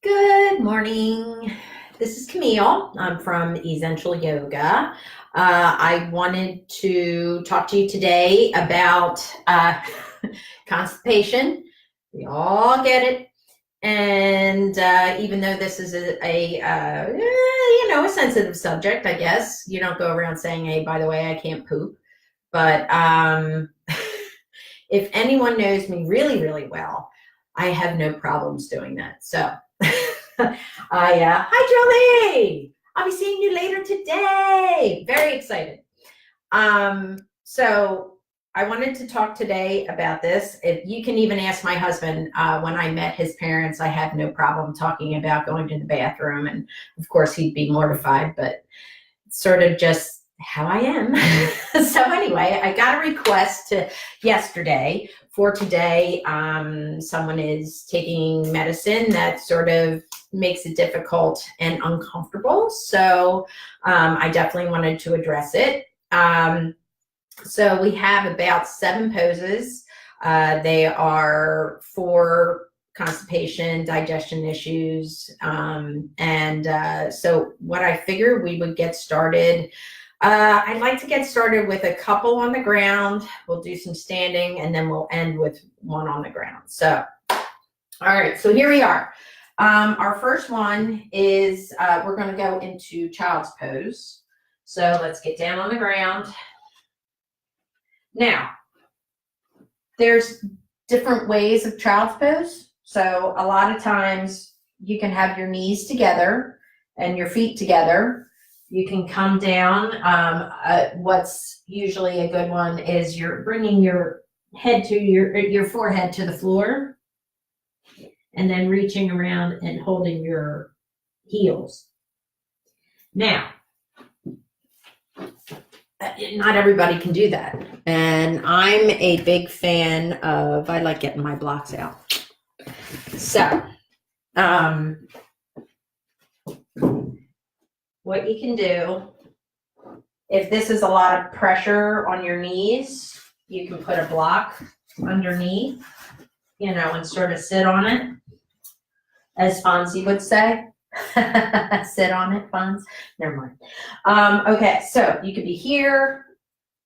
Good morning. This is Camille. I'm from Ezential Yoga. I wanted to talk to you today about constipation. We all get it. And even though this is a sensitive subject, I guess, you don't go around saying, hey, by the way, I can't poop. But if anyone knows me really, really well, I have no problems doing that. So hi Jolie, I'll be seeing you later today. Very excited. So I wanted to talk today about this. If you can even ask my husband, when I met his parents, I had no problem talking about going to the bathroom, and of course he'd be mortified, but it's sort of just how I am. So anyway, I got a request yesterday for today. Someone is taking medicine that sort of makes it difficult and uncomfortable. So I definitely wanted to address it. So we have about 7 poses. They are for constipation, digestion issues. So what I figured we would get started. I'd like to get started with a couple on the ground. We'll do some standing, and then we'll end with one on the ground. So, all right, so here we are. Our first one is we're going to go into child's pose. So let's get down on the ground. Now, there's different ways of child's pose. So a lot of times you can have your knees together and your feet together. You can come down. What's usually a good one is you're bringing your head to your forehead to the floor, and then reaching around and holding your heels. Now, not everybody can do that. And I'm a big fan of, I like getting my blocks out. So, what you can do, if this is a lot of pressure on your knees, you can put a block underneath, and sort of sit on it, as Fonzie would say. Sit on it, Fonz. Never mind. Okay, so you could be here.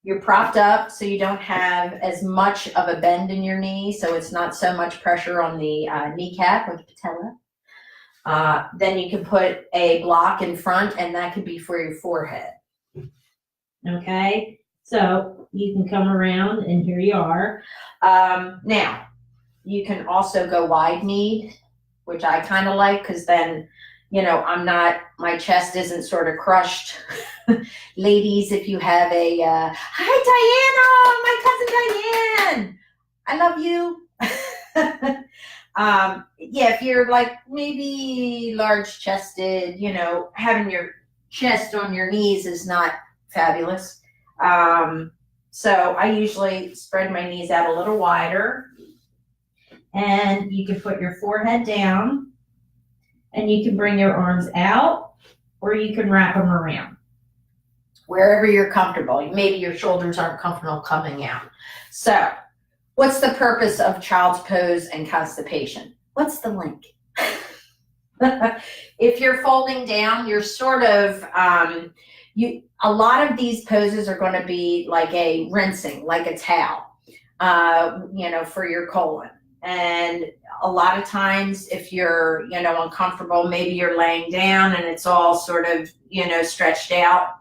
You're propped up, so you don't have as much of a bend in your knee, so it's not so much pressure on the kneecap or the patella. Then you can put a block in front, and that could be for your forehead. Okay, so you can come around, and here you are. Now, you can also go wide-kneed, which I kind of like, because then, my chest isn't sort of crushed. Ladies, if you have a, hi Diana, my cousin Diane, I love you. If you're like maybe large chested, having your chest on your knees is not fabulous. So I usually spread my knees out a little wider, and you can put your forehead down, and you can bring your arms out, or you can wrap them around. Wherever you're comfortable. Maybe your shoulders aren't comfortable coming out. So, what's the purpose of child's pose and constipation? What's the link? If you're folding down, you're sort of, a lot of these poses are going to be like a rinsing, like a towel, for your colon. And a lot of times if you're, uncomfortable, maybe you're laying down and it's all sort of, stretched out.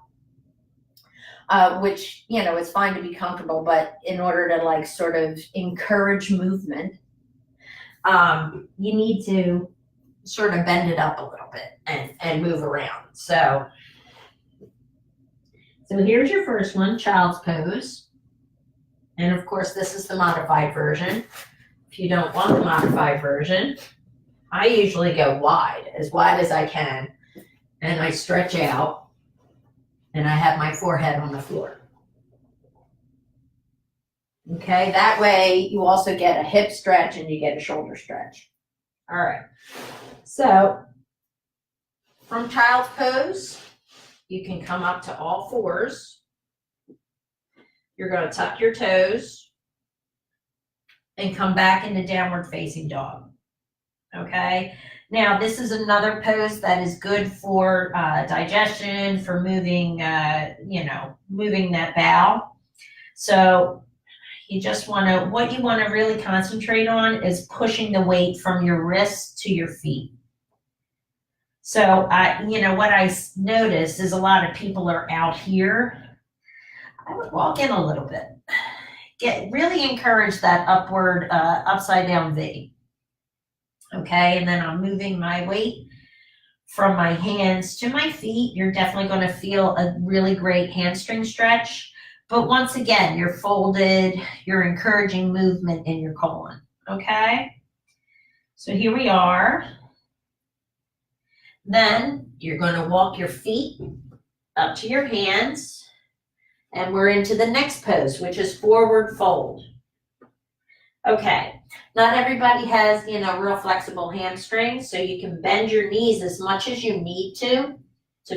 Which, it's fine to be comfortable, but in order to sort of encourage movement, you need to sort of bend it up a little bit and move around. So here's your first one, child's pose. And of course, this is the modified version. If you don't want the modified version, I usually go wide as I can, and I stretch out, and I have my forehead on the floor. Okay, that way you also get a hip stretch and you get a shoulder stretch. All right, so from child's pose, you can come up to all fours. You're going to tuck your toes and come back into downward facing dog. Okay, Now, this is another pose that is good for digestion, for moving, moving that bowel. So you just want to, what you want to really concentrate on is pushing the weight from your wrists to your feet. So, what I noticed is a lot of people are out here. I would walk in a little bit. Really encourage that upward, upside down V. Okay, and then I'm moving my weight from my hands to my feet. You're definitely going to feel a really great hamstring stretch. But once again, you're folded, you're encouraging movement in your colon, okay? So here we are. Then you're going to walk your feet up to your hands, and we're into the next pose, which is forward fold. Okay, not everybody has, real flexible hamstrings, so you can bend your knees as much as you need to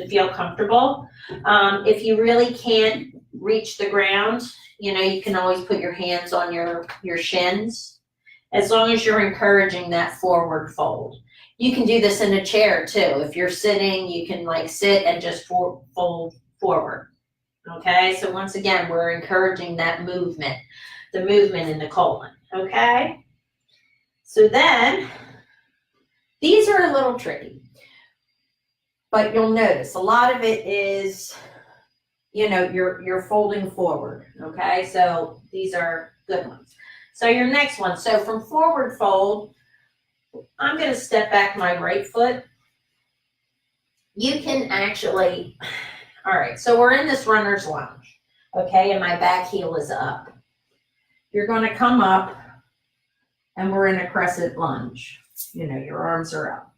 feel comfortable. If you really can't reach the ground, you can always put your hands on your shins, as long as you're encouraging that forward fold. You can do this in a chair too. If you're sitting, you can sit and just fold forward. Okay, so once again, we're encouraging that movement, the movement in the colon. Okay, so then these are a little tricky, but you'll notice a lot of it is, you're folding forward. Okay, so these are good ones. So your next one, so from forward fold, I'm going to step back my right foot. You can actually, all right, so we're in this runner's lunge, okay, and my back heel is up. You're going to come up, and we're in a crescent lunge. Your arms are up.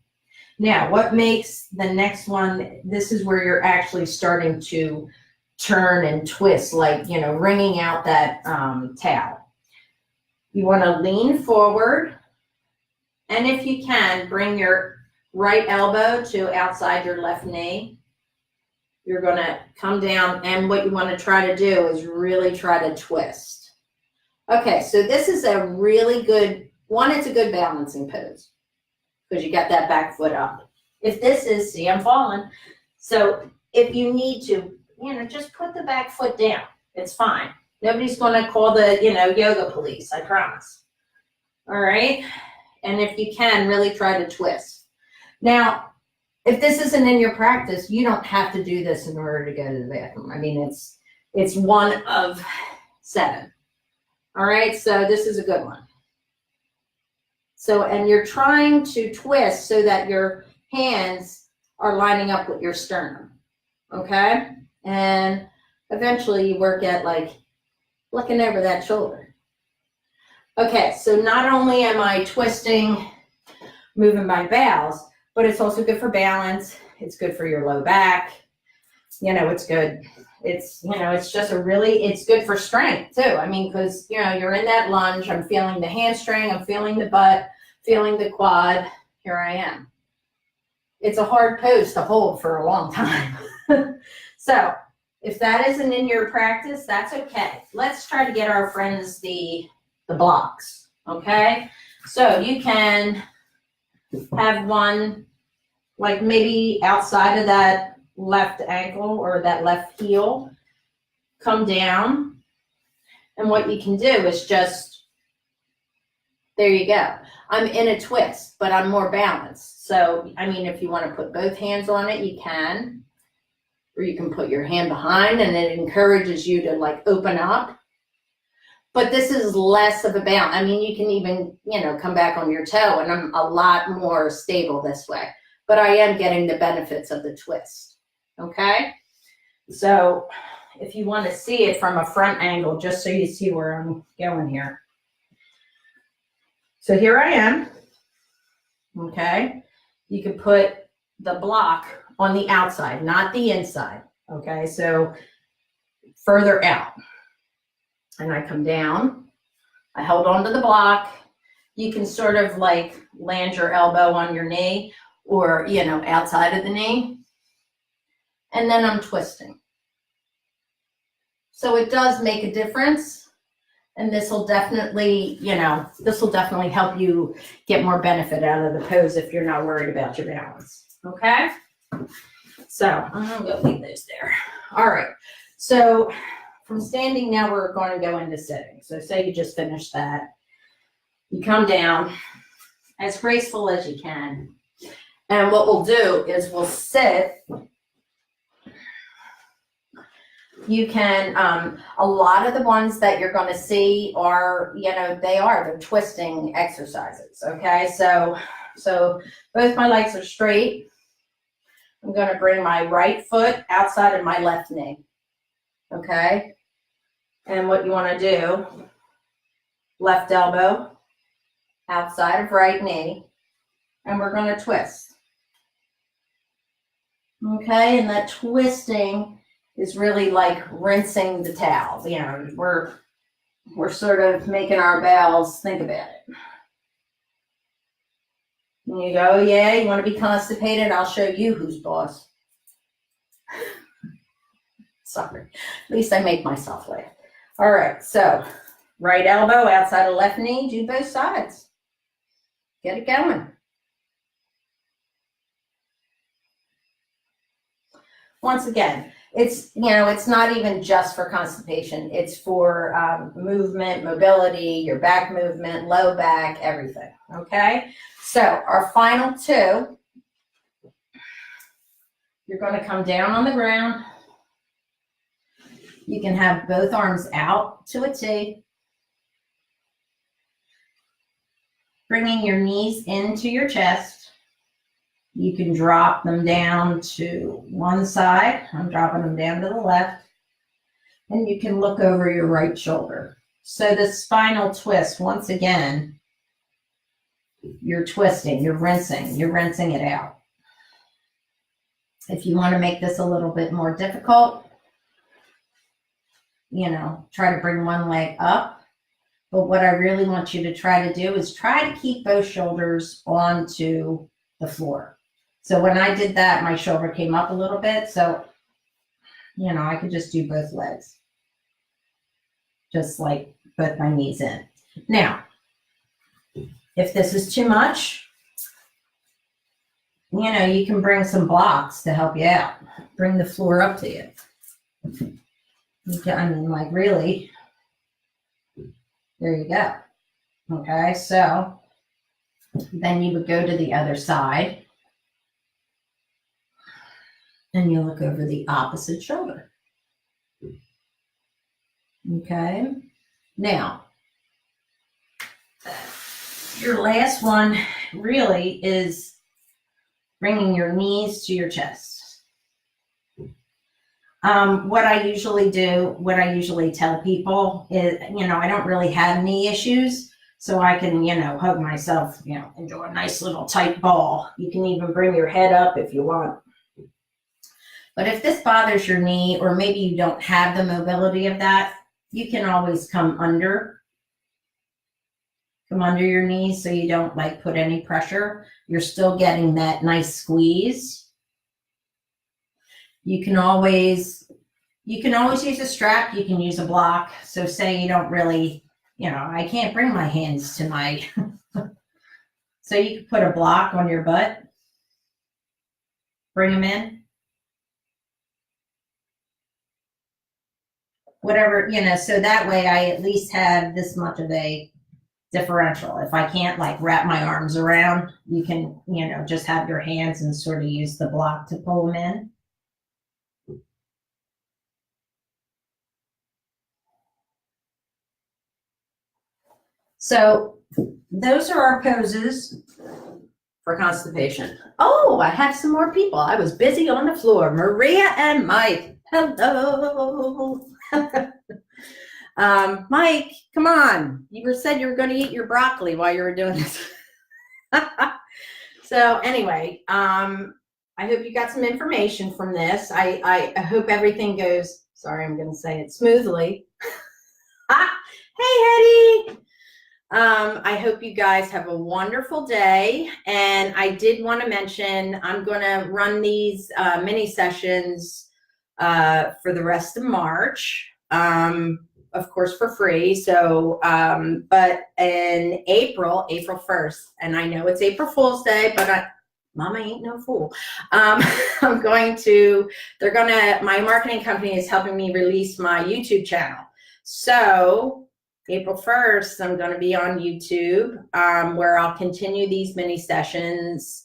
Now, what makes the next one, this is where you're actually starting to turn and twist, wringing out that towel. You want to lean forward, and if you can, bring your right elbow to outside your left knee. You're going to come down, and what you want to try to do is really try to twist. Okay, so this is a really good one. It's a good balancing pose because you got that back foot up. If this is, see, I'm falling. So if you need to, just put the back foot down. It's fine. Nobody's going to call the, yoga police, I promise. All right. And if you can, really try to twist. Now, if this isn't in your practice, you don't have to do this in order to go to the bathroom. I mean, it's one of 7. All right, so this is a good one. So, and you're trying to twist so that your hands are lining up with your sternum, okay? And eventually you work at looking over that shoulder. Okay, so not only am I twisting, moving my bowels, but it's also good for balance. It's good for your low back. It's good. It's, it's just it's good for strength too. I mean, because, you're in that lunge. I'm feeling the hamstring. I'm feeling the butt, feeling the quad. Here I am. It's a hard pose to hold for a long time. So if that isn't in your practice, that's okay. Let's try to get our friends the blocks. Okay. So you can have one maybe outside of that left ankle or that left heel, come down, and what you can do is just, there you go. I'm in a twist, but I'm more balanced. So, I mean, if you want to put both hands on it, you can, or you can put your hand behind, and it encourages you to open up. But this is less of a balance. I mean, you can even, come back on your toe, and I'm a lot more stable this way. But I am getting the benefits of the twist. Okay, so if you want to see it from a front angle, just so you see where I'm going here. So here I am. Okay, you can put the block on the outside, not the inside. Okay, so further out. And I come down. I hold on to the block. You can sort of land your elbow on your knee or, outside of the knee. And then I'm twisting. So it does make a difference. And this will definitely, this will definitely help you get more benefit out of the pose if you're not worried about your balance. Okay? So I'm going to leave those there. All right. So from standing now, we're going to go into sitting. So say you just finished that. You come down as graceful as you can. And what we'll do is we'll sit. You can, a lot of the ones that you're going to see are, they're twisting exercises. Okay. So both my legs are straight. I'm going to bring my right foot outside of my left knee. Okay. And what you want to do, left elbow outside of right knee, and we're going to twist. Okay. And that twisting is really like rinsing the towels. We're sort of making our bowels think about it. And you go, yeah, you want to be constipated? I'll show you who's boss. Sorry. At least I make myself laugh. All right. So right elbow outside of left knee. Do both sides. Get it going. Once again, it's not even just for constipation. It's for movement, mobility, your back movement, low back, everything. Okay. So our final two, you're going to come down on the ground. You can have both arms out to a T. Bringing your knees into your chest. You can drop them down to one side. I'm dropping them down to the left. And you can look over your right shoulder. So the spinal twist, once again, you're twisting, you're rinsing it out. If you want to make this a little bit more difficult, try to bring one leg up. But what I really want you to try to do is try to keep both shoulders onto the floor. So when I did that, my shoulder came up a little bit. So, I could just do both legs. Just like both my knees in. Now, if this is too much, you can bring some blocks to help you out. Bring the floor up to you. Really, there you go. Okay, so then you would go to the other side. And you look over the opposite shoulder. Okay. Now, your last one really is bringing your knees to your chest. What I usually tell people is, I don't really have knee issues, so I can, hug myself, enjoy a nice little tight ball. You can even bring your head up if you want. But if this bothers your knee, or maybe you don't have the mobility of that, you can always come under your knees so you don't put any pressure. You're still getting that nice squeeze. You can always use a strap. You can use a block. So say you don't really, I can't bring my hands to my, so you can put a block on your butt, bring them in. Whatever, so that way I at least have this much of a differential. If I can't wrap my arms around, you can, just have your hands and sort of use the block to pull them in. So those are our poses for constipation. Oh, I have some more people. I was busy on the floor. Maria and Mike. Hello. Mike, come on. You said you were going to eat your broccoli while you were doing this. So anyway, I hope you got some information from this. I hope everything goes, sorry, I'm going to say it smoothly. Hey, Hetty. I hope you guys have a wonderful day. And I did want to mention, I'm going to run these mini sessions for the rest of March. of course, for free. So, but in April 1st, and I know it's April Fool's Day, but Mama ain't no fool. I'm going to, my marketing company is helping me release my YouTube channel. So April 1st, I'm going to be on YouTube, where I'll continue these mini sessions.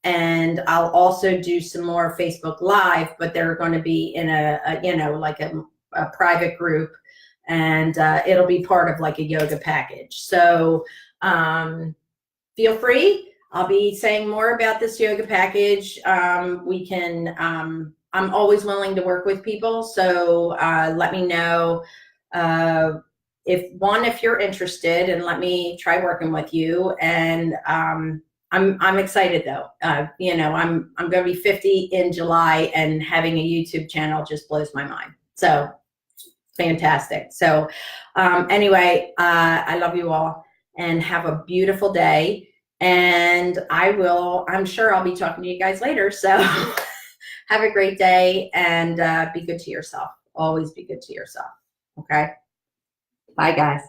And I'll also do some more Facebook Live, but they're going to be in like a private group, and it'll be part of like a yoga package. So feel free. I'll be saying more about this yoga package. We can, I'm always willing to work with people. So let me know if you're interested, and let me try working with you. And I'm excited though. You know, I'm going to be 50 in July, and having a YouTube channel just blows my mind. So fantastic. So anyway, I love you all, and have a beautiful day. And I'm sure I'll be talking to you guys later. So have a great day, and be good to yourself. Always be good to yourself. Okay. Bye, guys.